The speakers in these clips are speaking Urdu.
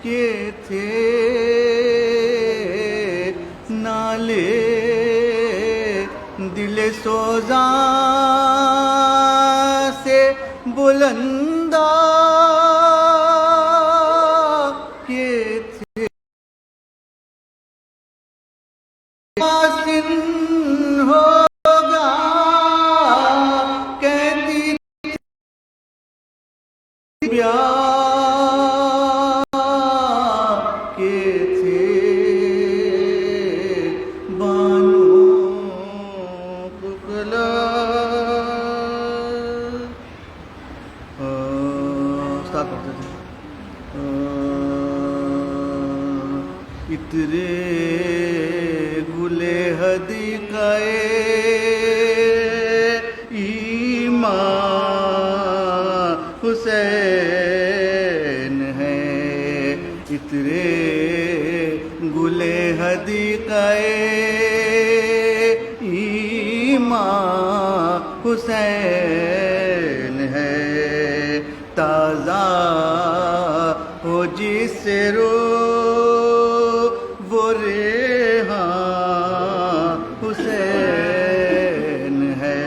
یہ تھے نالے دل سوزاں سے بلندہ، یہ تھے آسن ہوگا کہتی بیاہ کے تھے بانو ککلا۔ اسٹارٹ کرتے تھے اترے گلے حدیقۂ ایمان حسین ہے، اترے گلے حدیقۂ ایمان حسین ہے، تازہ ہو جس سے رو وہ ریحاں حسین ہے،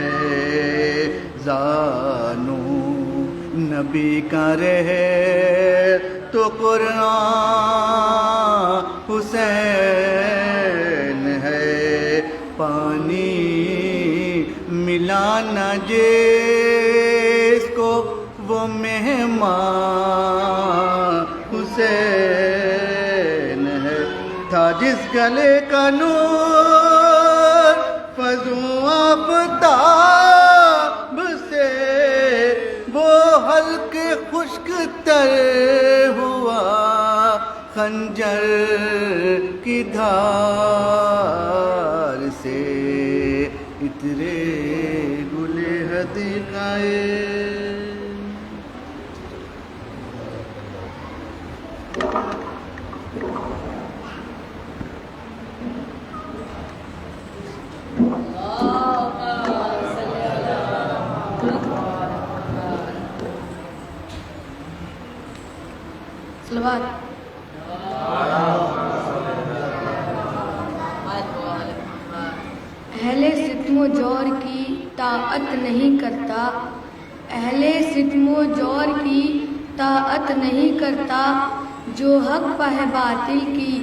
زانو نبی کا رہے تو قرآن حسین ہے، پانی ملانا جس کو وہ مہمان حسین ہے، تھا جس گلے کا نور فزوں آفتاب سے وہ حلق خشک تر ہوا خنجر کی دھار سے، اترے گلے حدیقۂ اہل ستم و جور کی طاعت نہیں کرتا، اہل ستم و جور کی طاعت نہیں کرتا، جو حق پہ ہے باطل کی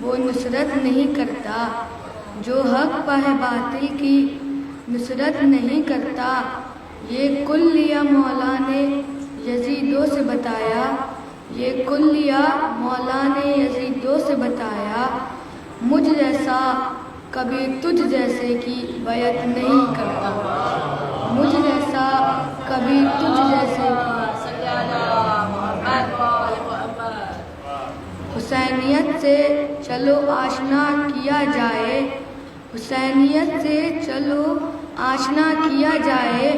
وہ نصرت نہیں کرتا، جو حق پہ ہے باطل کی نصرت نہیں کرتا، یہ کلیہ مولا نے یزیدوں سے بتایا، یہ کلیہ مولا نے یزیدوں سے بتایا، مجھ جیسا کبھی تجھ جیسے کی بیعت نہیں کرتا، مجھ جیسا کبھی تجھ جیسے کی۔ حسینیت سے چلو آشنا کیا جائے، حسینیت سے چلو آشنا کیا جائے،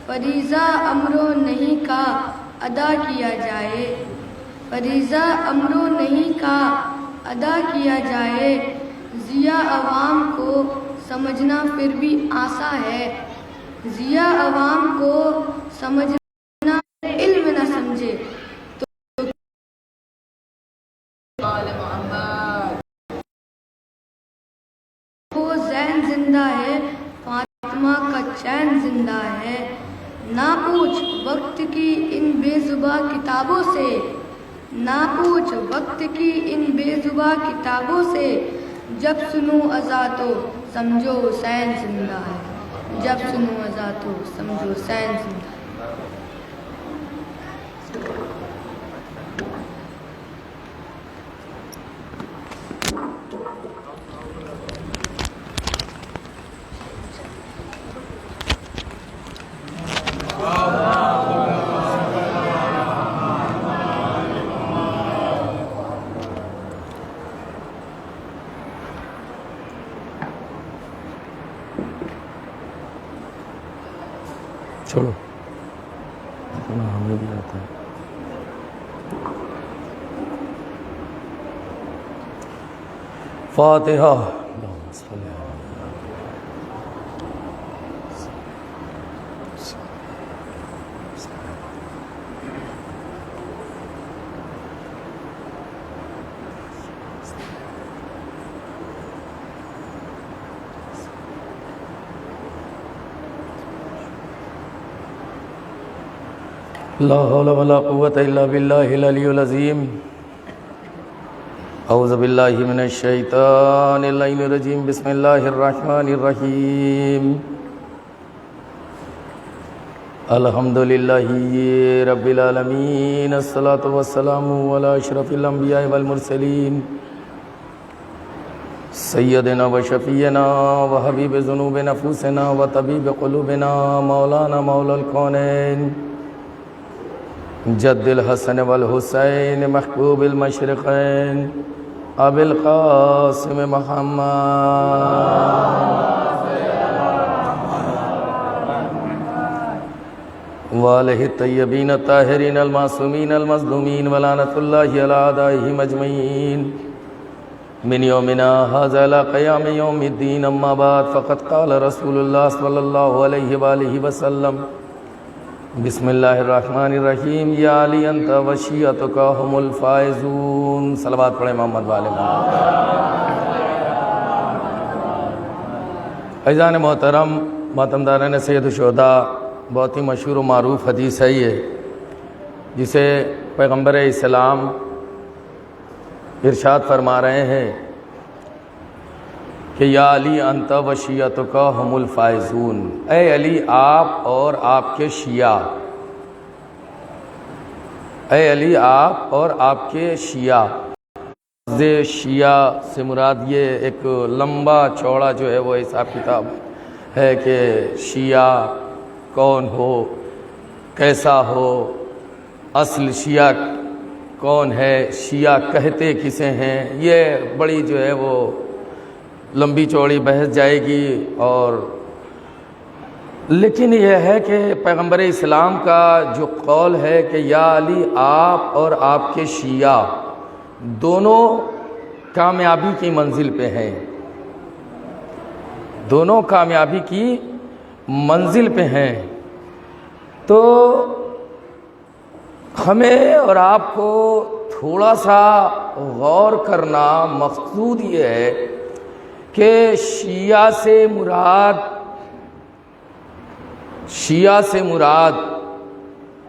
فریضہ امر و نہی کا ادا کیا جائے، فریضہ امر و نہی کا ادا کیا جائے، ضیاء عوام کو سمجھنا پھر بھی آسان ہے، ضیاء عوام کو سمجھنا علم نہ سمجھے وہ ذہن زندہ ہے، فاطمہ کا چین زندہ ہے، نہ پوچھ وقت کی ان بے زباں کتابوں سے، نہ پوچھ وقت کی ان بے زباں کتابوں سے، جب سنو اذاں تو سمجھو حسین زندہ ہے، جب سنو اذاں تو سمجھو حسین زندہ ہے۔ چھوڑو ہمیں بھی آتا ہے۔ فاتحہ۔ لا حول ولا قوة إلا بالله العلي العظيم أعوذ بالله من الشيطان اللعين الرجيم بسم الله الرحمن الرحيم الحمد لله رب العالمين الصلاة والسلام على أشرف الأنبياء والمرسلين سيدنا وشفينا وحبيب ذنوب نفوسنا وطبيب قلوبنا مولانا مولى الكونين جد الحسن والحسین محبوب المشرقین ابی القاسم محمد وآلہ الطیبین الطاہرین المعصومین المظلومین ولعنۃ اللہ علی اعدائہم اجمعین من یومنا ھذا الی قیام یوم الدین اما بعد فقد قال رسول اللہ صلی اللہ علیہ وآلہ وسلم بسم اللہ الرحمن الرحیم یا علی انت وشیعتک هم الفائزون صلوات پڑھیں محمد والے محمد. عزیزان محترم ماتمداران سید الشہداء، بہت ہی مشہور و معروف حدیث ہے یہ، جسے پیغمبر اسلام ارشاد فرما رہے ہیں کہ یا علی انت وشیعتک هم الفائزون، اے علی آپ اور آپ کے شیعہ، اے علی آپ اور آپ کے شیعہ. شیعہ سے مراد یہ ایک لمبا چوڑا جو ہے وہ حساب کتاب ہے کہ شیعہ کون ہو، کیسا ہو، اصل شیعہ کون ہے، شیعہ کہتے کسے ہیں، یہ بڑی جو ہے وہ لمبی چوڑی بحث جائے گی. اور لیکن یہ ہے کہ پیغمبر اسلام کا جو قول ہے کہ یا علی آپ اور آپ کے شیعہ دونوں کامیابی کی منزل پہ ہیں، دونوں کامیابی کی منزل پہ ہیں. تو ہمیں اور آپ کو تھوڑا سا غور کرنا مقصود یہ ہے کہ شیعہ سے مراد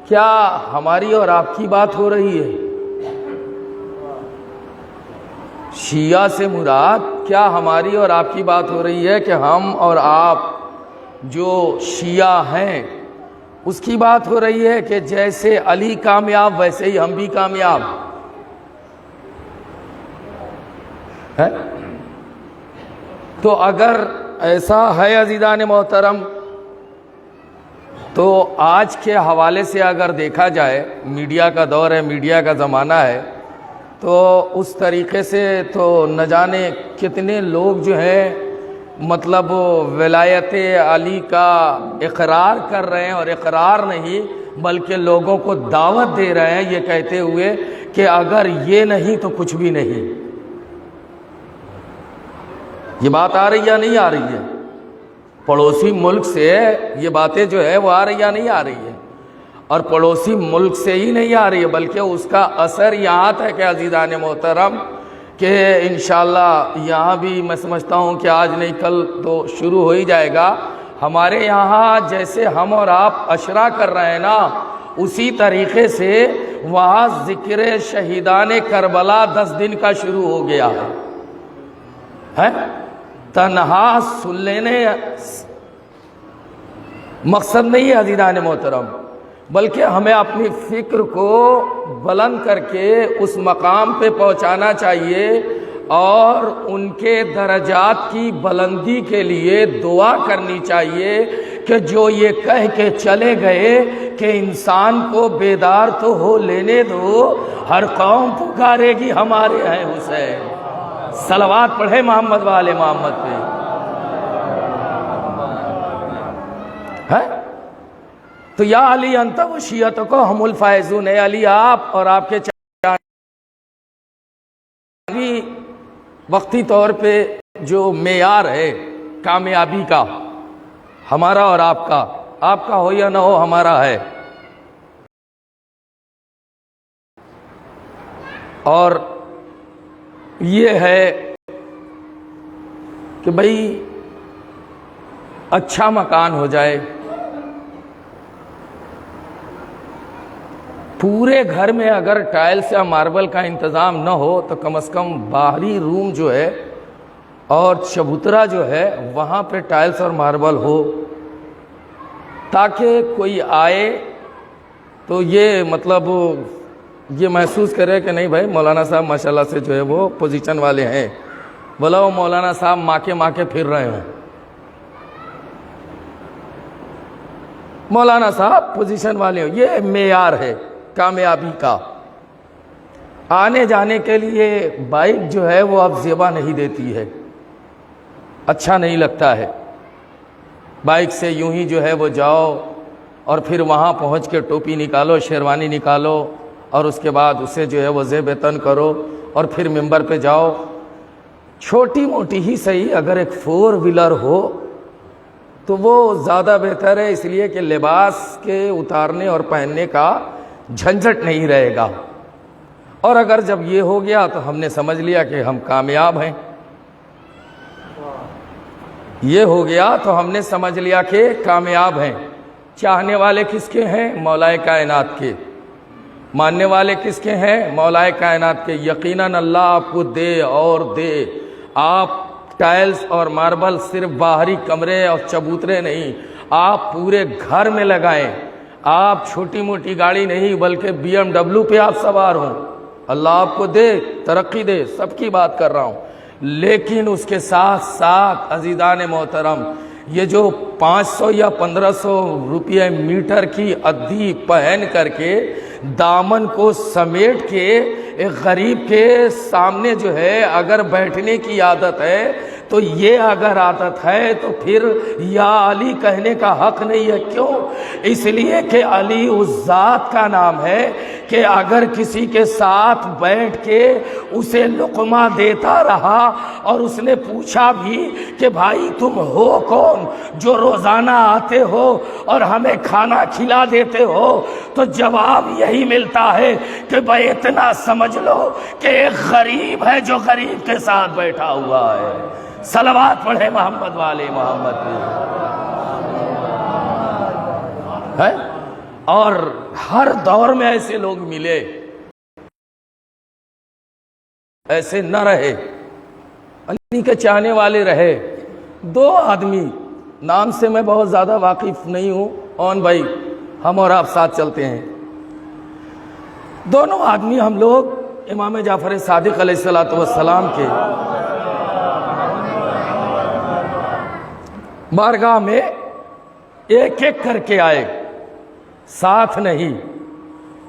کیا ہماری اور آپ کی بات ہو رہی ہے؟ شیعہ سے مراد کیا ہماری اور آپ کی بات ہو رہی ہے کہ ہم اور آپ جو شیعہ ہیں اس کی بات ہو رہی ہے کہ جیسے علی کامیاب ویسے ہی ہم بھی کامیاب ہیں؟ تو اگر ایسا ہے عزیزان محترم، تو آج کے حوالے سے اگر دیکھا جائے، میڈیا کا دور ہے، میڈیا کا زمانہ ہے، تو اس طریقے سے تو نہ جانے کتنے لوگ جو ہیں مطلب ولایت علی کا اقرار کر رہے ہیں، اور اقرار نہیں بلکہ لوگوں کو دعوت دے رہے ہیں یہ کہتے ہوئے کہ اگر یہ نہیں تو کچھ بھی نہیں. یہ بات آ رہی یا نہیں آ رہی ہے؟ پڑوسی ملک سے یہ باتیں جو ہے وہ آ رہی یا نہیں آ رہی ہے؟ اور پڑوسی ملک سے ہی نہیں آ رہی ہے بلکہ اس کا اثر یہاں تک ہے عزیزان محترم کہ انشاءاللہ یہاں بھی میں سمجھتا ہوں کہ آج نہیں کل تو شروع ہو ہی جائے گا. ہمارے یہاں جیسے ہم اور آپ عشرہ کر رہے ہیں نا، اسی طریقے سے وہاں ذکر شہیدان کربلا 10 دن کا شروع ہو گیا ہے. تنہا سن لینے مقصد نہیں ہے عزیزان محترم، بلکہ ہمیں اپنی فکر کو بلند کر کے اس مقام پہ پہنچانا چاہیے اور ان کے درجات کی بلندی کے لیے دعا کرنی چاہیے کہ جو یہ کہہ کے چلے گئے کہ انسان کو بیدار تو ہو لینے دو، ہر قوم پکارے گی ہمارے ہیں حسین. صلوات پڑھے محمد والے محمد پہ. ہے تو یا علی انت وشیعتک هم الفائزون، اے علی آپ اور آپ کے وقتی طور پہ جو معیار ہے کامیابی کا ہمارا اور آپ کا ہو یا نہ ہو ہمارا ہے. اور یہ ہے کہ بھئی اچھا مکان ہو جائے، پورے گھر میں اگر ٹائلس یا ماربل کا انتظام نہ ہو تو کم از کم باہری روم جو ہے اور چبوترا جو ہے وہاں پہ ٹائلس اور ماربل ہو، تاکہ کوئی آئے تو یہ مطلب یہ محسوس کرے کہ نہیں بھائی مولانا صاحب ماشاءاللہ سے جو ہے وہ پوزیشن والے ہیں، بھلا وہ مولانا صاحب ماں کے پھر رہے ہوں، مولانا صاحب پوزیشن والے ہوں۔ یہ معیار ہے کامیابی کا۔ آنے جانے کے لیے بائک جو ہے وہ اب زیبا نہیں دیتی ہے، اچھا نہیں لگتا ہے۔ بائک سے یوں ہی جو ہے وہ جاؤ اور پھر وہاں پہنچ کے ٹوپی نکالو، شیروانی نکالو اور اس کے بعد اسے جو ہے وہ زیب تن کرو اور پھر ممبر پہ جاؤ۔ چھوٹی موٹی ہی صحیح اگر ایک 4 ویلر ہو تو وہ زیادہ بہتر ہے، اس لیے کہ لباس کے اتارنے اور پہننے کا جھنجھٹ نہیں رہے گا۔ اور اگر جب یہ ہو گیا تو ہم نے سمجھ لیا کہ ہم کامیاب ہیں، یہ ہو گیا تو ہم نے سمجھ لیا کہ کامیاب ہیں۔ چاہنے والے کس کے ہیں؟ مولا کائنات کے۔ ماننے والے کس کے ہیں؟ مولا کائنات کے۔ یقیناً اللہ آپ کو دے اور دے۔ آپ ٹائلز اور ماربل صرف باہری کمرے اور چبوترے نہیں، آپ پورے گھر میں لگائیں۔ آپ چھوٹی موٹی گاڑی نہیں بلکہ BMW پہ آپ سوار ہوں، اللہ آپ کو دے، ترقی دے، سب کی بات کر رہا ہوں۔ لیکن اس کے ساتھ ساتھ عزیزان محترم، یہ جو 500 یا 1500 روپیہ میٹر کی ادھی پہن کر کے دامن کو سمیٹ کے ایک غریب کے سامنے جو ہے اگر بیٹھنے کی عادت ہے تو یہ اگر عادت ہے تو پھر یا علی کہنے کا حق نہیں ہے۔ کیوں؟ اس لیے کہ علی اس ذات کا نام ہے کہ اگر کسی کے ساتھ بیٹھ کے اسے لقمہ دیتا رہا اور اس نے پوچھا بھی کہ بھائی تم ہو کون جو روزانہ آتے ہو اور ہمیں کھانا کھلا دیتے ہو، تو جواب یہی ملتا ہے کہ بھائی اتنا سمجھ لو کہ ایک غریب ہے جو غریب کے ساتھ بیٹھا ہوا ہے۔ صلوات پڑھے محمد والے محمد پہ ہے۔ اور ہر دور میں ایسے لوگ ملے، ایسے نہ رہے، علی کے چاہنے والے رہے۔ 2 آدمی نام سے میں بہت زیادہ واقف نہیں ہوں، اون بھائی ہم اور آپ ساتھ چلتے ہیں۔ دونوں آدمی ہم لوگ امام جعفر صادق علیہ السلام کے بارگاہ میں ایک ایک کر کے آئے، ساتھ نہیں۔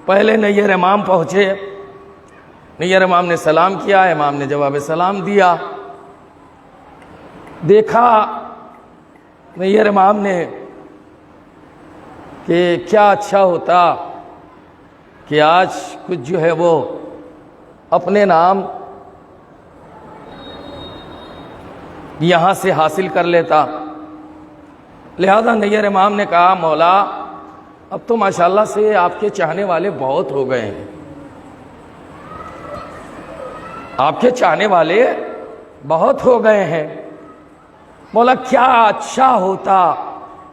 پہلے نیر امام پہنچے، نیر امام نے سلام کیا، امام نے جواب سلام دیا۔ دیکھا نیر امام نے کہ کیا اچھا ہوتا کہ آج کچھ جو ہے وہ اپنے نام یہاں سے حاصل کر لیتا۔ لہذا نیر امام نے کہا مولا اب تو ماشاءاللہ سے آپ کے چاہنے والے بہت ہو گئے ہیں، آپ کے چاہنے والے بہت ہو گئے ہیں، مولا کیا اچھا ہوتا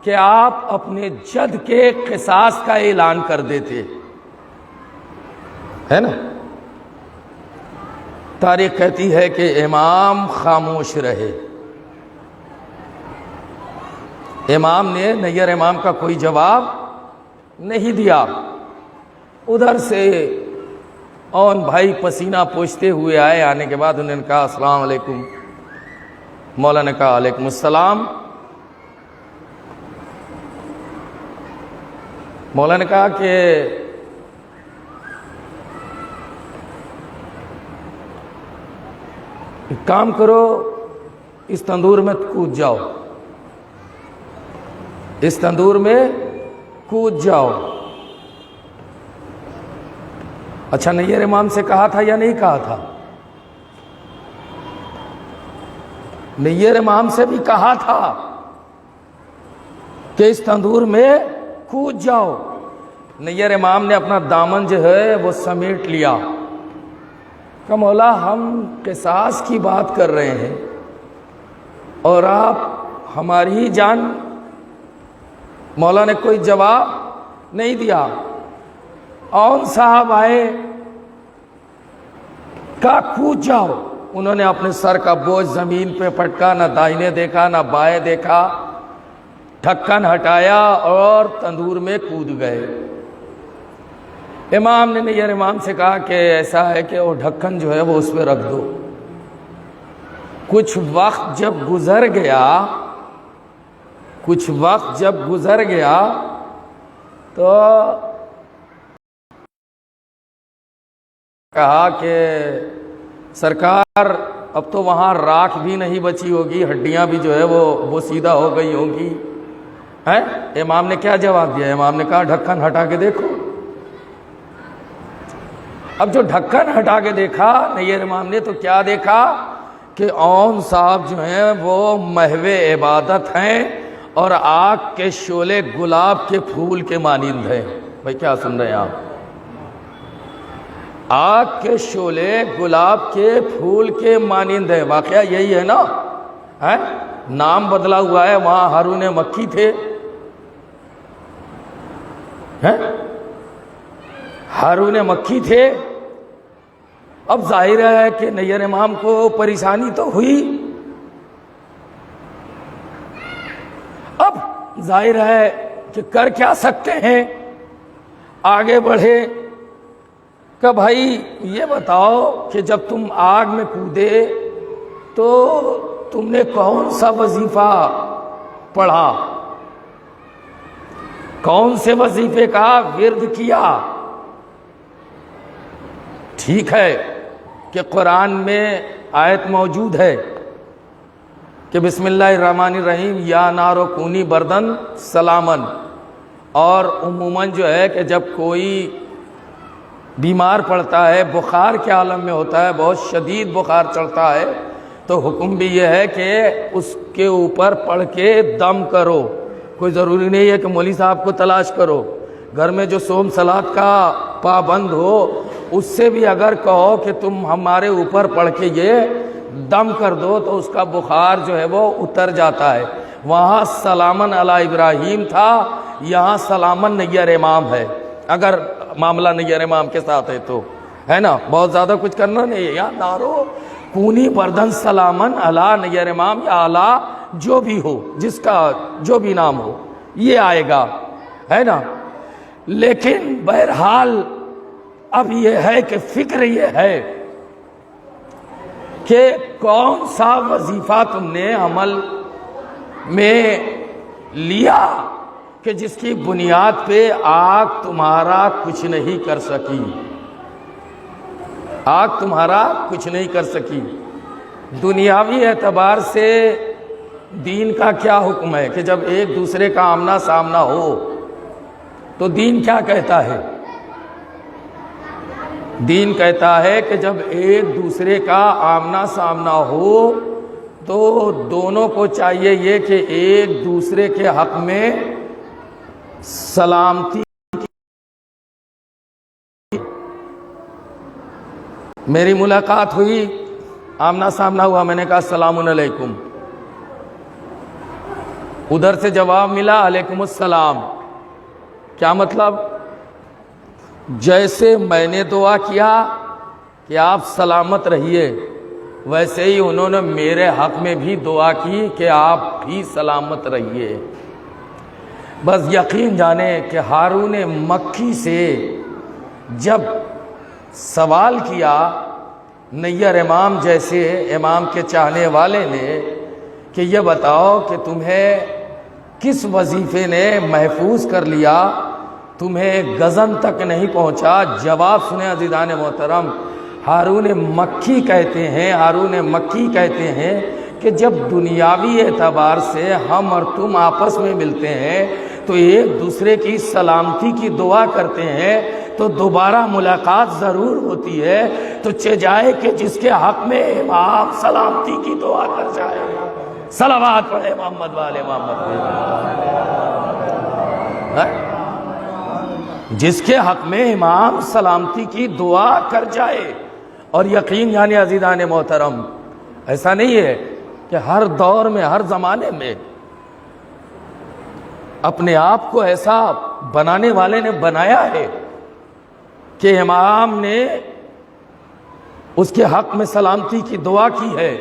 کہ آپ اپنے جد کے قصاص کا اعلان کر دیتے، ہے نا۔ تاریخ کہتی ہے کہ امام خاموش رہے۔ امام نے نیر امام کا کوئی جواب نہیں دیا۔ ادھر سے اون بھائی پسینہ پوچھتے ہوئے آئے، آنے کے بعد انہوں نے کہا السلام علیکم۔ مولا نے کہا علیکم السلام۔ مولا نے کہا کہ ایک کام کرو، اس تندور میں کود جاؤ، اس تندور میں کود جاؤ۔ اچھا نیر امام سے کہا تھا یا نہیں کہا تھا؟ نیر امام سے بھی کہا تھا کہ اس تندور میں کود جاؤ۔ نیر امام نے اپنا دامن جو ہے وہ سمیٹ لیا کہ مولا ہم قصاص کی بات کر رہے ہیں اور آپ ہماری ہی جان۔ مولا نے کوئی جواب نہیں دیا۔ اون صاحب آئے، کہا کود جاؤ، انہوں نے اپنے سر کا بوجھ زمین پہ پٹکا، نہ دائنے دیکھا نہ بائیں دیکھا، ڈھکن ہٹایا اور تندور میں کود گئے۔ امام نے نیر امام سے کہا کہ ایسا ہے کہ وہ ڈھکن جو ہے وہ اس پہ رکھ دو۔ کچھ وقت جب گزر گیا تو کہا کہ سرکار اب تو وہاں راکھ بھی نہیں بچی ہوگی، ہڈیاں بھی جو ہے وہ بوسیدہ ہو گئی ہوں گی۔ امام نے کیا جواب دیا؟ امام نے کہا ڈھکن ہٹا کے دیکھو۔ اب جو ڈھکن ہٹا کے دیکھا نیر امام نے تو کیا دیکھا کہ اون صاحب جو ہیں وہ محو عبادت ہیں اور آگ کے شعلے گلاب کے پھول کے مانند ہیں۔ بھائی کیا سن رہے ہیں آپ؟ آگ کے شعلے گلاب کے پھول کے مانند ہیں۔ واقعہ یہی ہے نا، نام بدلا ہوا ہے، وہاں ہارون مکی تھے، ہارون مکی تھے۔ اب ظاہر ہے کہ نیر امام کو پریشانی تو ہوئی، اب ظاہر ہے کہ کر کیا سکتے ہیں، آگے بڑھے کہ بھائی یہ بتاؤ کہ جب تم آگ میں کودے تو تم نے کون سا وظیفہ پڑھا، کون سے وظیفے کا ورد کیا؟ ٹھیک ہے کہ قرآن میں آیت موجود ہے کہ بسم اللہ الرحمن الرحیم یا نارو کونی بردن سلامن، اور عموماً جو ہے کہ جب کوئی بیمار پڑتا ہے، بخار کے عالم میں ہوتا ہے، بہت شدید بخار چڑھتا ہے، تو حکم بھی یہ ہے کہ اس کے اوپر پڑھ کے دم کرو۔ کوئی ضروری نہیں ہے کہ مولوی صاحب کو تلاش کرو، گھر میں جو صوم صلات کا پابند ہو اس سے بھی اگر کہو کہ تم ہمارے اوپر پڑھ کے یہ دم کر دو تو اس کا بخار جو ہے وہ اتر جاتا ہے۔ وہاں سلامن علی ابراہیم تھا، یہاں سلامن نیر امام ہے، اگر معاملہ نیر امام کے ساتھ ہے تو، ہے نا، بہت زیادہ کچھ کرنا نہیں ہے۔ یا نارو کونی بردن سلامن علی نیر امام، یا علی جو بھی ہو، جس کا جو بھی نام ہو یہ آئے گا، ہے نا۔ لیکن بہرحال اب یہ ہے کہ فکر یہ ہے کہ کون سا وظیفہ تم نے عمل میں لیا کہ جس کی بنیاد پہ آگ تمہارا کچھ نہیں کر سکی، آگ تمہارا کچھ نہیں کر سکی۔ دنیاوی اعتبار سے دین کا کیا حکم ہے کہ جب ایک دوسرے کا آمنا سامنا ہو تو دین کیا کہتا ہے؟ دین کہتا ہے کہ جب ایک دوسرے کا آمنا سامنا ہو تو دونوں کو چاہیے یہ کہ ایک دوسرے کے حق میں سلامتی۔ میری ملاقات ہوئی، آمنا سامنا ہوا، میں نے کہا السلام علیکم، ادھر سے جواب ملا علیکم السلام۔ کیا مطلب؟ جیسے میں نے دعا کیا کہ آپ سلامت رہیے، ویسے ہی انہوں نے میرے حق میں بھی دعا کی کہ آپ بھی سلامت رہیے۔ بس یقین جانے کہ ہارون مکی سے جب سوال کیا نیر امام جیسے امام کے چاہنے والے نے کہ یہ بتاؤ کہ تمہیں کس وظیفے نے محفوظ کر لیا، تمہیں غزن تک نہیں پہنچا؟ جواب سنیں عزیزان محترم، ہارون مکی کہتے ہیں کہ جب دنیاوی اعتبار سے ہم اور تم آپس میں ملتے ہیں تو ایک دوسرے کی سلامتی کی دعا کرتے ہیں تو دوبارہ ملاقات ضرور ہوتی ہے، تو چاہے کہ جس کے حق میں امام سلامتی کی دعا کر جائے، صلوات پڑھے محمد والے محمد، جس کے حق میں امام سلامتی کی دعا کر جائے۔ اور یقین یعنی عزیزان محترم، ایسا نہیں ہے کہ ہر دور میں ہر زمانے میں اپنے آپ کو ایسا بنانے والے نے بنایا ہے کہ امام نے اس کے حق میں سلامتی کی دعا کی ہے،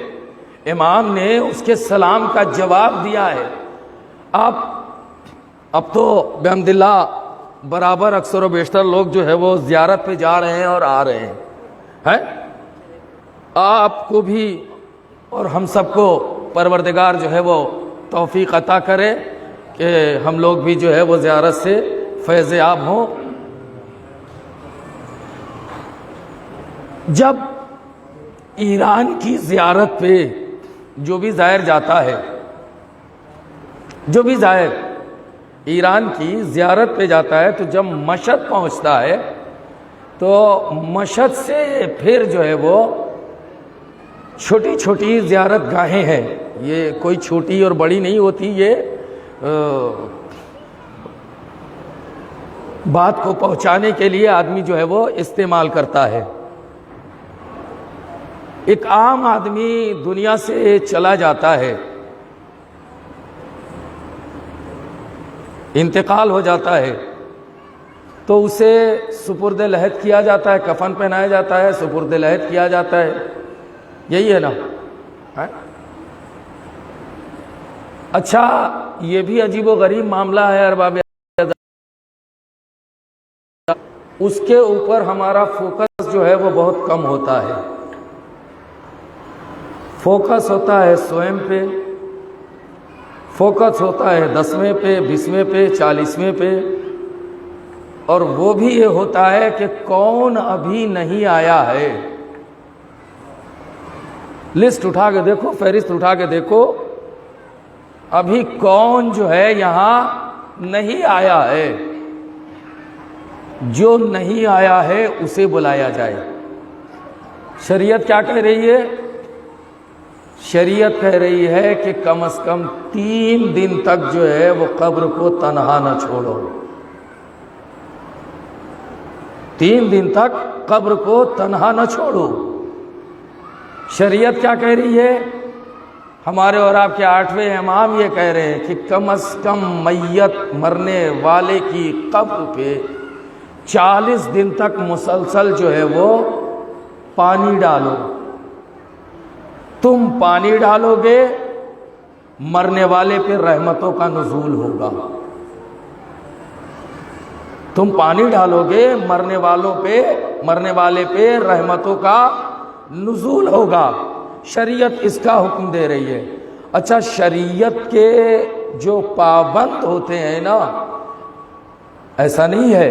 امام نے اس کے سلام کا جواب دیا ہے۔ اب تو بحمد اللہ برابر اکثر و بیشتر لوگ جو ہے وہ زیارت پہ جا رہے ہیں اور آ رہے ہیں۔ آپ کو بھی اور ہم سب کو پروردگار جو ہے وہ توفیق عطا کرے کہ ہم لوگ بھی جو ہے وہ زیارت سے فیض یاب ہوں۔ جب ایران کی زیارت پہ جو بھی زائر جاتا ہے، جو بھی زائر ایران کی زیارت پہ جاتا ہے، تو جب مشہد پہنچتا ہے تو مشہد سے پھر جو ہے وہ چھوٹی چھوٹی زیارت گاہیں ہیں، یہ کوئی چھوٹی اور بڑی نہیں ہوتی، یہ بات کو پہنچانے کے لیے آدمی جو ہے وہ استعمال کرتا ہے۔ ایک عام آدمی دنیا سے چلا جاتا ہے، انتقال ہو جاتا ہے، تو اسے سپرد لحد کیا جاتا ہے، کفن پہنایا جاتا ہے، سپرد لحد کیا جاتا ہے، یہی ہے نا؟ اچھا، یہ بھی عجیب و غریب معاملہ ہے ارباب، اس کے اوپر ہمارا فوکس جو ہے وہ بہت کم ہوتا ہے۔ فوکس ہوتا ہے سوئم پہ، فوکس ہوتا ہے 10ویں پہ، 20ویں پہ، 40ویں پہ، اور وہ بھی یہ ہوتا ہے کہ کون ابھی نہیں آیا ہے۔ لسٹ اٹھا کے دیکھو، فہرست اٹھا کے دیکھو، ابھی کون جو ہے یہاں نہیں آیا ہے۔ جو نہیں آیا ہے اسے بلایا جائے۔ شریعت کیا کہہ رہی ہے؟ شریعت کہہ رہی ہے کہ کم از کم 3 دن تک جو ہے وہ قبر کو تنہا نہ چھوڑو۔ 3 دن تک قبر کو تنہا نہ چھوڑو۔ شریعت کیا کہہ رہی ہے؟ ہمارے اور آپ کے 8ویں امام یہ کہہ رہے ہیں کہ کم از کم میت مرنے والے کی قبر پہ 40 دن تک مسلسل جو ہے وہ پانی ڈالو۔ تم پانی ڈالو گے، مرنے والے پہ رحمتوں کا نزول ہوگا۔ تم پانی ڈالو گے، مرنے والے پہ رحمتوں کا نزول ہوگا۔ شریعت اس کا حکم دے رہی ہے۔ اچھا، شریعت کے جو پابند ہوتے ہیں نا، ایسا نہیں ہے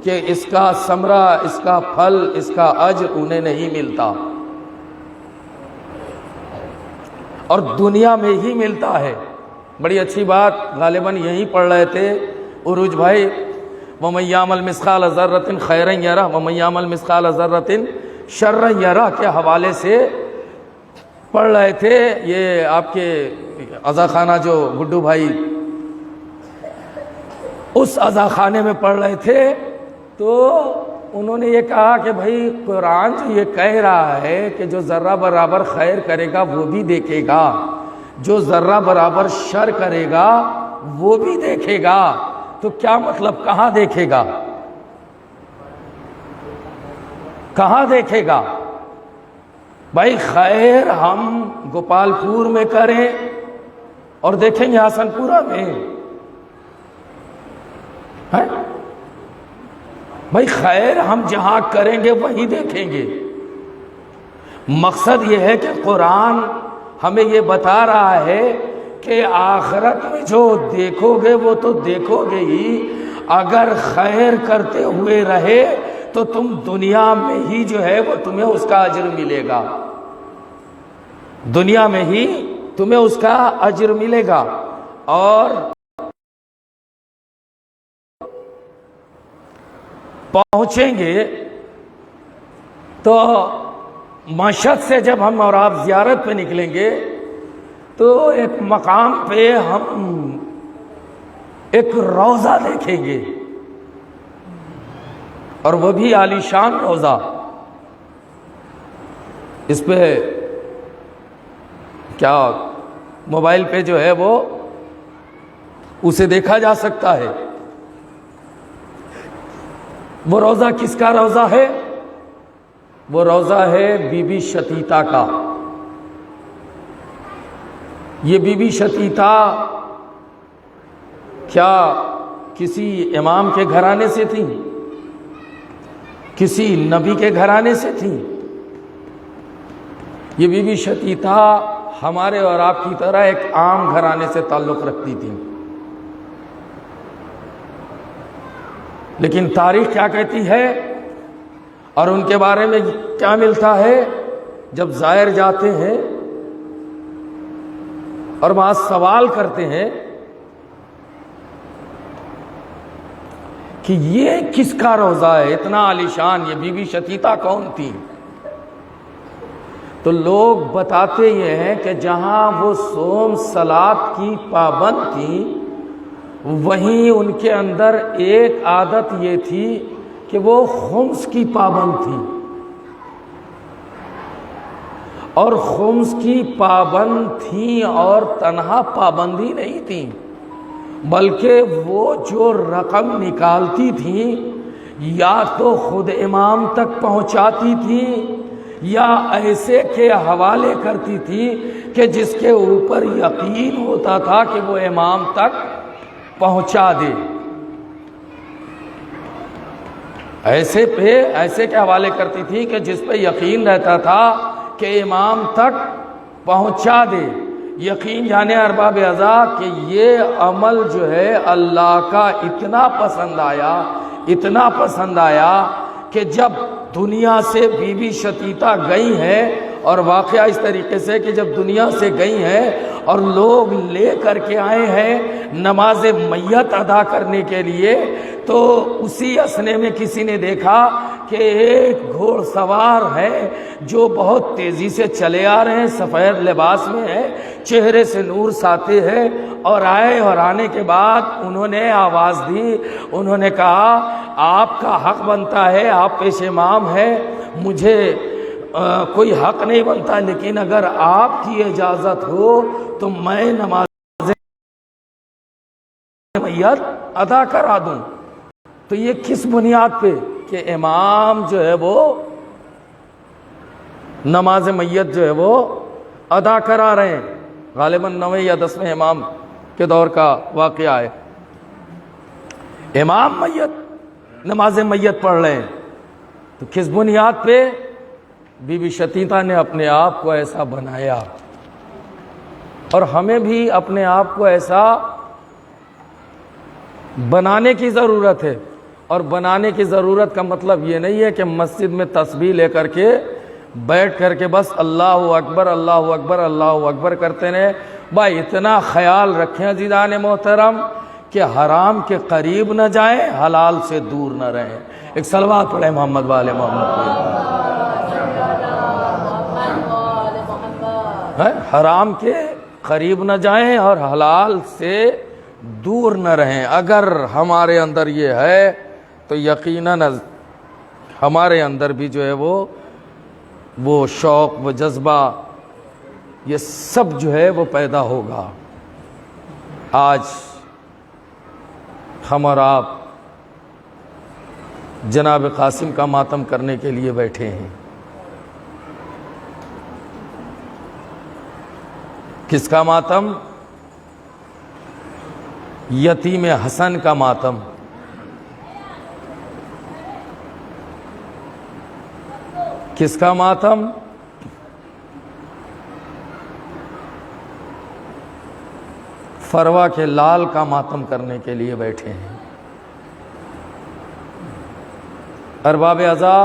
کہ اس کا ثمرہ، اس کا پھل، اس کا اجر انہیں نہیں ملتا، اور دنیا میں ہی ملتا ہے۔ بڑی اچھی بات غالباً یہی پڑھ رہے تھے عروج بھائی، وَمَن يَعْمَلْ مِثْقَالَ ذَرَّةٍ خَيْرًا يَرَهُ وَمَن يَعْمَلْ مِثْقَالَ ذَرَّةٍ شَرًّا يَرَهُ کے حوالے سے پڑھ رہے تھے۔ یہ آپ کے عزا خانہ جو گڈو بھائی اس عزا خانے میں پڑھ رہے تھے، تو انہوں نے یہ کہا کہ بھائی قرآن جو یہ کہہ رہا ہے کہ جو ذرہ برابر خیر کرے گا وہ بھی دیکھے گا، جو ذرہ برابر شر کرے گا وہ بھی دیکھے گا، تو کیا مطلب کہاں دیکھے گا؟ کہاں دیکھے گا؟ بھائی خیر ہم گوپال پور میں کریں اور دیکھیں گے حسن پورہ میں؟ بھائی خیر ہم جہاں کریں گے وہی دیکھیں گے۔ مقصد یہ ہے کہ قرآن ہمیں یہ بتا رہا ہے کہ آخرت میں جو دیکھو گے وہ تو دیکھو گے ہی، اگر خیر کرتے ہوئے رہے تو تم دنیا میں ہی جو ہے وہ تمہیں اس کا اجر ملے گا، دنیا میں ہی تمہیں اس کا اجر ملے گا۔ اور پہنچیں گے تو مشہد سے جب ہم اور آپ زیارت پہ نکلیں گے تو ایک مقام پہ ہم ایک روضہ دیکھیں گے، اور وہ بھی عالی شان روضہ۔ اس پہ کیا موبائل پہ جو ہے وہ اسے دیکھا جا سکتا ہے۔ وہ روضہ کس کا روضہ ہے؟ وہ روضہ ہے بی بی شتیتا کا۔ یہ بی بی شتیتا کیا کسی امام کے گھرانے سے تھی؟ کسی نبی کے گھرانے سے تھی؟ یہ بی بی شتیتا ہمارے اور آپ کی طرح ایک عام گھرانے سے تعلق رکھتی تھی، لیکن تاریخ کیا کہتی ہے اور ان کے بارے میں کیا ملتا ہے؟ جب زائر جاتے ہیں اور وہاں سوال کرتے ہیں کہ یہ کس کا روضہ ہے اتنا عالیشان، یہ بی بی شتیتا کون تھی؟ تو لوگ بتاتے یہ ہیں کہ جہاں وہ صوم صلات کی پابند تھی، وہیں ان کے اندر ایک عادت یہ تھی کہ وہ خمس کی پابند تھی، اور خمس کی پابند تھی اور تنہا پابندی نہیں تھی، بلکہ وہ جو رقم نکالتی تھی یا تو خود امام تک پہنچاتی تھی یا ایسے کے حوالے کرتی تھی کہ جس کے اوپر یقین ہوتا تھا کہ وہ امام تک پہنچا دے۔ ایسے کے حوالے کرتی تھی کہ جس پہ یقین رہتا تھا کہ امام تک پہنچا دے۔ یقین یعنی ارباب ازا کہ یہ عمل جو ہے اللہ کا اتنا پسند آیا کہ جب دنیا سے بی بی شتیتا گئی ہیں، اور واقعہ اس طریقے سے کہ جب دنیا سے گئی ہیں اور لوگ لے کر کے آئے ہیں نماز میت ادا کرنے کے لیے، تو اسی اسنے میں کسی نے دیکھا کہ ایک گھوڑ سوار ہے جو بہت تیزی سے چلے آ رہے ہیں، سفید لباس میں ہے، چہرے سے نور ساطع ہے، اور آئے، اور آنے کے بعد انہوں نے آواز دی، انہوں نے کہا آپ کا حق بنتا ہے، آپ پیش امام ہیں، مجھے کوئی حق نہیں بنتا، لیکن اگر آپ کی اجازت ہو تو میں نماز میت ادا کرا دوں۔ تو یہ کس بنیاد پہ؟ کہ امام جو ہے وہ نماز میت جو ہے وہ ادا کرا رہے ہیں۔ غالباً 9ویں یا 10ویں امام کے دور کا واقعہ ہے، امام نماز میت پڑھ رہے ہیں۔ تو کس بنیاد پہ؟ بی بی شتیتا نے اپنے آپ کو ایسا بنایا، اور ہمیں بھی اپنے آپ کو ایسا بنانے کی ضرورت ہے۔ اور بنانے کی ضرورت کا مطلب یہ نہیں ہے کہ مسجد میں تسبیح لے کر کے بیٹھ کر کے بس اللہ اکبر اللہ اکبر اللہ اکبر کرتے رہیں۔ بھائی اتنا خیال رکھیں عزیزان محترم کہ حرام کے قریب نہ جائیں، حلال سے دور نہ رہیں۔ ایک صلوات پڑھیں محمد والے محمد۔ حرام کے قریب نہ جائیں اور حلال سے دور نہ رہیں۔ اگر ہمارے اندر یہ ہے تو یقیناً ہمارے اندر بھی جو ہے وہ شوق، وہ جذبہ، یہ سب جو ہے وہ پیدا ہوگا۔ آج ہم اور آپ جناب قاسم کا ماتم کرنے کے لیے بیٹھے ہیں۔ کس کا ماتم؟ یتیم حسن کا ماتم۔ کس کا ماتم؟ فروا کے لال کا ماتم کرنے کے لیے بیٹھے ہیں۔ ارباب ازا،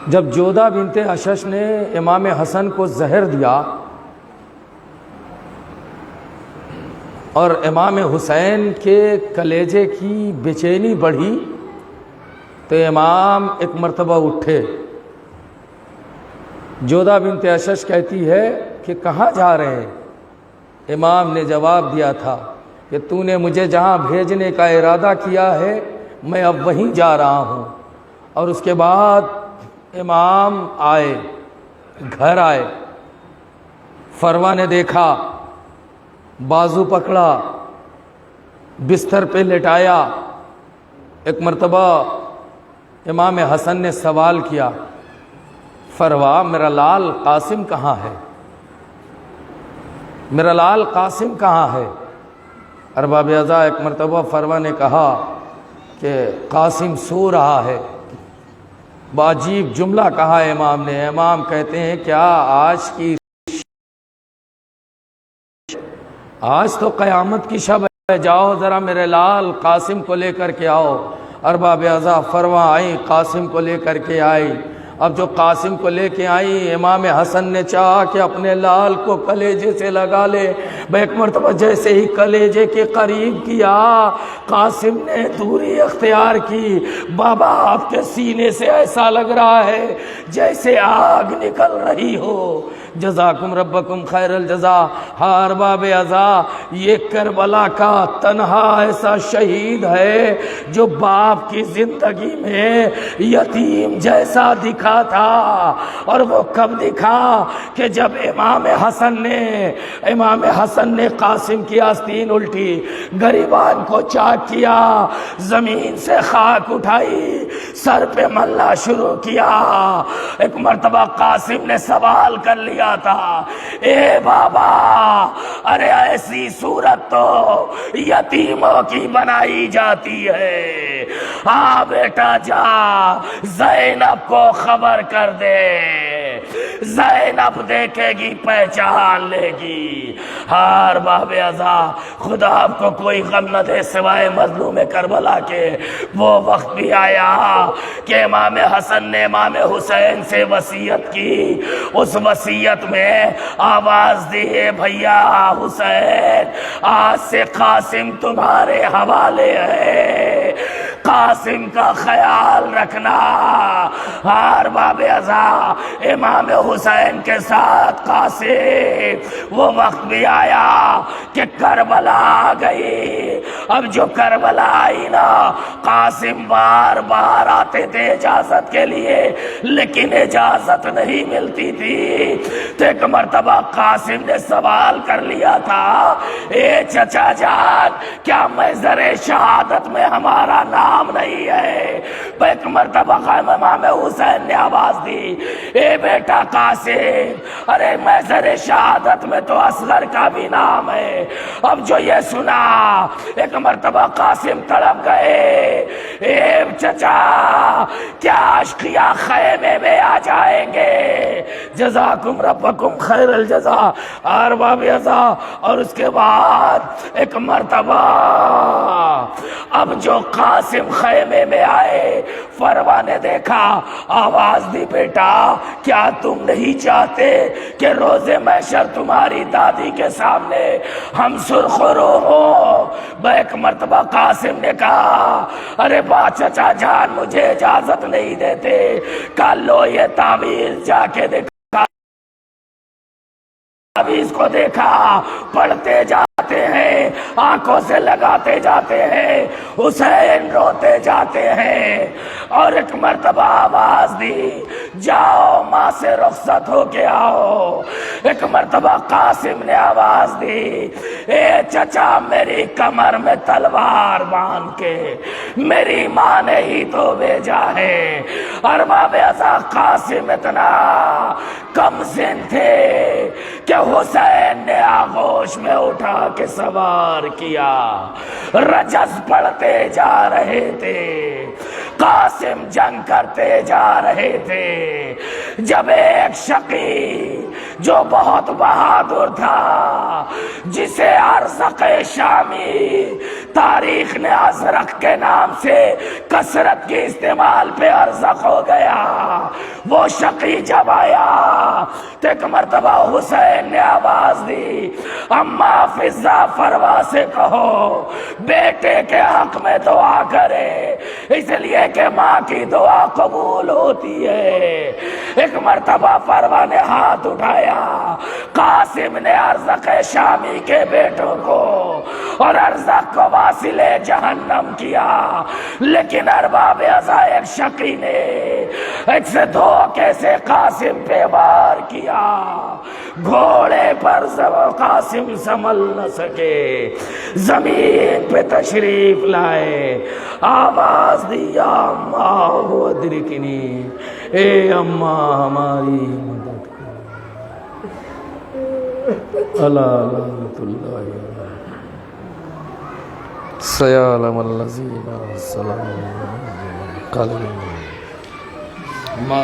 جب جودہ بنت اشش نے امام حسن کو زہر دیا اور امام حسین کے کلیجے کی بے چینی بڑھی، تو امام ایک مرتبہ اٹھے۔ جودہ بنت اشش کہتی ہے کہ کہاں جا رہے ہیں؟ امام نے جواب دیا تھا کہ تو نے مجھے جہاں بھیجنے کا ارادہ کیا ہے میں اب وہیں جا رہا ہوں۔ اور اس کے بعد امام آئے، گھر آئے، فروا نے دیکھا، بازو پکڑا، بستر پہ لٹایا ایک مرتبہ امام حسن نے سوال کیا، فروا میرا لال قاسم کہاں ہے؟ میرا لال قاسم کہاں ہے؟ ارباب اعضاء ایک مرتبہ فروا نے کہا کہ قاسم سو رہا ہے۔ باجیب جملہ کہا امام نے۔ امام کہتے ہیں کیا آج تو قیامت کی شب ہے، جاؤ ذرا میرے لال قاسم کو لے کر کے آؤ۔ ارباب اعضاء فروا آئی، قاسم کو لے کر کے آئی۔ اب جو قاسم کو لے کے آئی، امام حسن نے چاہا کہ اپنے لال کو کلیجے سے لگا لے۔ ایک مرتبہ جیسے ہی کلیجے کے قریب کیا، قاسم نے دوری اختیار کی۔ بابا آپ کے سینے سے ایسا لگ رہا ہے جیسے آگ نکل رہی ہو۔ جزاکم ربکم خیر الجزا۔ ہاں ارباب اعضاء، یہ کربلا کا تنہا ایسا شہید ہے جو باپ کی زندگی میں یتیم جیسا دکھا تھا، اور وہ کب دکھا کہ جب امام حسن نے قاسم کی آستین الٹی، گریبان کو چاک کیا، زمین سے خاک اٹھائی، سر پہ ملنا شروع کیا۔ ایک مرتبہ قاسم نے سوال کر لیا تھا، اے بابا، ارے ایسی صورت تو یتیموں کی بنائی جاتی ہے، ہاں بیٹا جا زینب کو خبر کر دے، زینب دیکھے گی پہچان لے گی۔ ہار باب اعضاء، خدا آپ کو کوئی غم نہ دے سوائے مظلوم کربلا کے۔ وہ وقت بھی آیا کہ امام حسن نے امام حسین سے وصیت کی، اس وصیت میں آواز دی ہے، بھیا حسین آج سے قاسم تمہارے حوالے ہے، قاسم کا خیال رکھنا۔ ہار باب اعضاء، امام حسین کے ساتھ قاسم، وہ وقت بھی آیا کہ کربلا آ گئی۔ اب جو کربلا آئی نا، قاسم بار بار آتے تھے اجازت کے لیے، لیکن اجازت نہیں ملتی تھی۔ تو ایک مرتبہ قاسم نے سوال کر لیا تھا، اے چچا جان، کیا محضر شہادت میں ہمارا نام نہیں ہے؟ ایک مرتبہ امام حسین نے آواز دی، اے بیٹا قاسم، ارے محضر شہادت میں تو اصغر کا بھی نام ہے۔ اب جو یہ سنا، ایک مرتبہ قاسم تڑپ گئے، اے چچا، کیا اشقیاء خیمے میں آ جائیں گے؟ جزاکم ربکم خیر الجزا۔ ارباب اعضاء، اور اس کے بعد ایک مرتبہ اب جو قاسم خیمے میں آئے، فروا نے دیکھا، آواز دی، بیٹا کیا تم نہیں چاہتے کہ روز محشر تمہاری دادی کے سامنے ہم سرخرو ہوں؟ ایک مرتبہ قاسم نے کہا، ارے با چچا جان مجھے اجازت نہیں دیتے، کہا لو یہ تعویذ، جا کے دیکھا، تعویذ کو دیکھا، پڑھتے جاتے ہیں، آنکھوں سے لگاتے جاتے ہیں، حسین روتے جاتے ہیں۔ اور ایک مرتبہ آواز دی، جاؤ ماں سے رخصت ہو کے آؤ۔ ایک مرتبہ قاسم نے آواز دی، اے چچا، میری کمر میں تلوار باندھ کے میری ماں نے ہی تو بھیجا ہے۔ ارباب اعضاء، قاسم اتنا کم سن تھے کہ حسین نے آغوش میں اٹھا کے سوار کیا، رجز پڑھتے جا رہے تھے، قاسم جنگ کرتے جا رہے تھے، جب ایک شقی جو بہت بہادر تھا، جسے ارزق شامی تاریخ نے ازرق کے نام سے کثرت کے استعمال پہ ارزق ہو گیا، وہ شقی جب آیا تو ایک مرتبہ حسین نے آواز دی، اماں فضہ فروا سے کہو بیٹے کے حق میں دعا کرے، اس لیے کہ ماں کی دعا قبول ہوتی ہے۔ ایک مرتبہ فروا نے ہاتھ اٹھایا، قاسم نے ارزق شامی کے بیٹوں کو اور ارزق کو واصل جہنم کیا، لیکن ارباب عزائر شقی نے ایک سے دھوکے سے قاسم پہ وار کیا، گھوڑے پر قاسم سنبھل نہ سکے، زمین پہ تشریف لائے، آواز دی یا اماں ادرکنی، اے اماں ہماری مدد کرو، اللہ لعنت اللہ سیعلم الذین ظلموا ما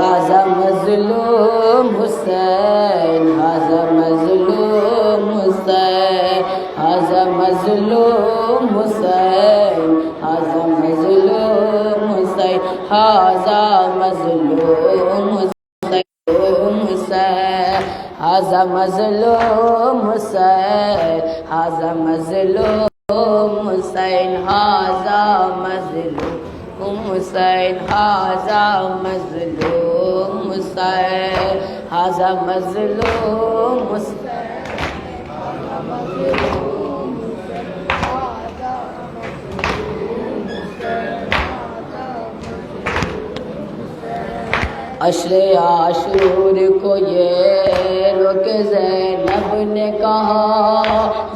هذا مظلوم حسین، هذا مظلوم حسین، هذا مظلوم حسین، هذا مظلوم حسین، هذا مظلوم حسین، هذا مظلوم حسین، هذا مظلوم حسین، هذا مظلوم حسین، هذا مظلوم حسین، هذا مظلوم حسین، عشر عاشور کو یہ رک زینب نے کہا،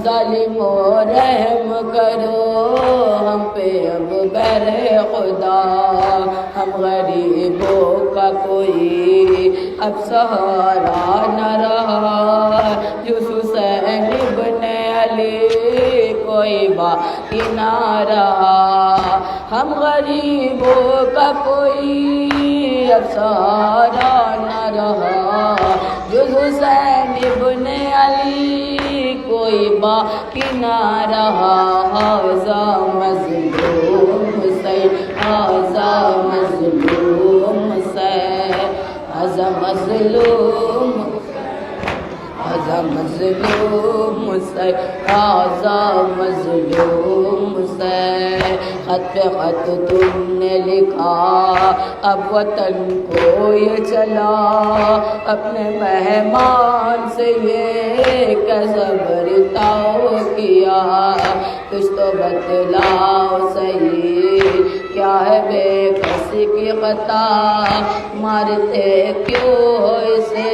ظالموں رحم کرو ہم پہ اب بر خدا، ہم غریبوں کا کوئی اب سہارا نہ رہا، حسین ابن علی کوئی باقی نہ رہا، ہم غریبوں کا کوئی اب سہارا نہ رہا، جو حسین ابن علی کوئی باقی نہ رہا، ھذا مظلوم حسین، ھذا مظلوم حسین، ھذا مظلوم، ھذا مظلوم حسین، ھذا مظلوم حسین، خط پہ خط تم نے لکھا اب وطن کو یہ چلا، اپنے مہمان سے یہ کیسا برتاؤ کیا، کچھ تو بتلاؤ صحیح کیا ہے بے کسی کی خطا، مارتے کیوں ہو اسے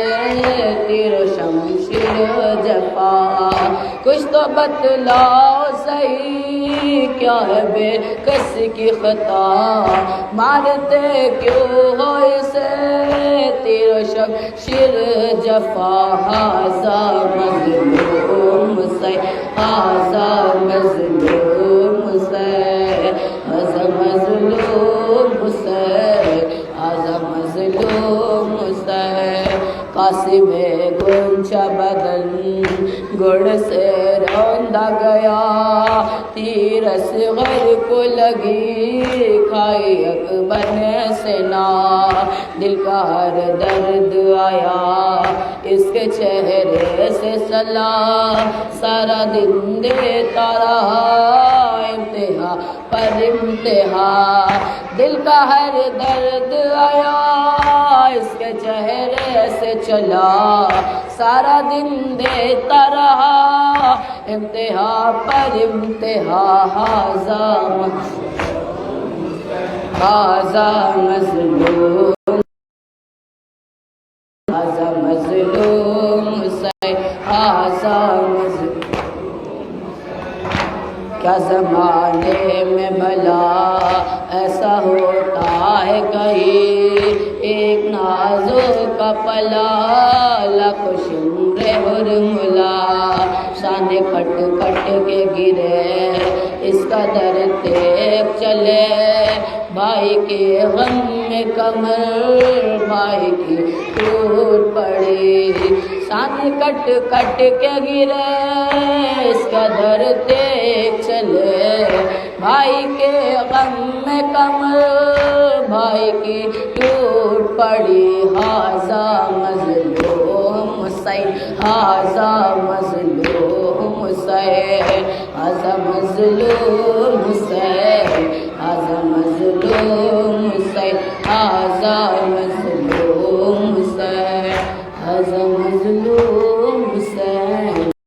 تیر و شمشیر جفا، کچھ تو بتلاؤ صحیح کیا ہے بے کسی کی خطا، مارتے کیوں ہو اسے تیر و شمشیر جفا، ھذا مظلوم حسین، ھذا مظلوم حسین، ھذا مظلوم حسین، ھذا مظلوم حسین، قاسم گنچا بدن گڑ سے روندا گیا، تیر اصغر کو لگی کھائی اکبر نے سنا، دل کا ہر درد آیا اس کے چہرے سے سلام، سارا دن دیتا رہا امتحا پر امتحا، دل کا ہر درد آیا اس کے چہرے سے چلا، سارا دن دیتا رہا امتحا پر امتحا، ھذا مظلوم، ھذا مظلوم حسین، ھذا مظلوم، کیا زمانے میں بھلا ایسا ہوتا ہے کہیں، ایک نازک کا پلا لاکھ شمر ہرملا، شانے کٹ کٹ کے گرے اس کا در تیب چلے، بھائی کے غم میں کمر بھائی کی ٹوٹ پڑی، ساتھ کٹ کٹ کے گرے اس کا در دیکھ چلے، بھائی کے غم میں کمر بھائی کی ٹوٹ پڑی، ہاذا مظلوم حسین ہاذا مظلوم حسین ہاذا مظلوم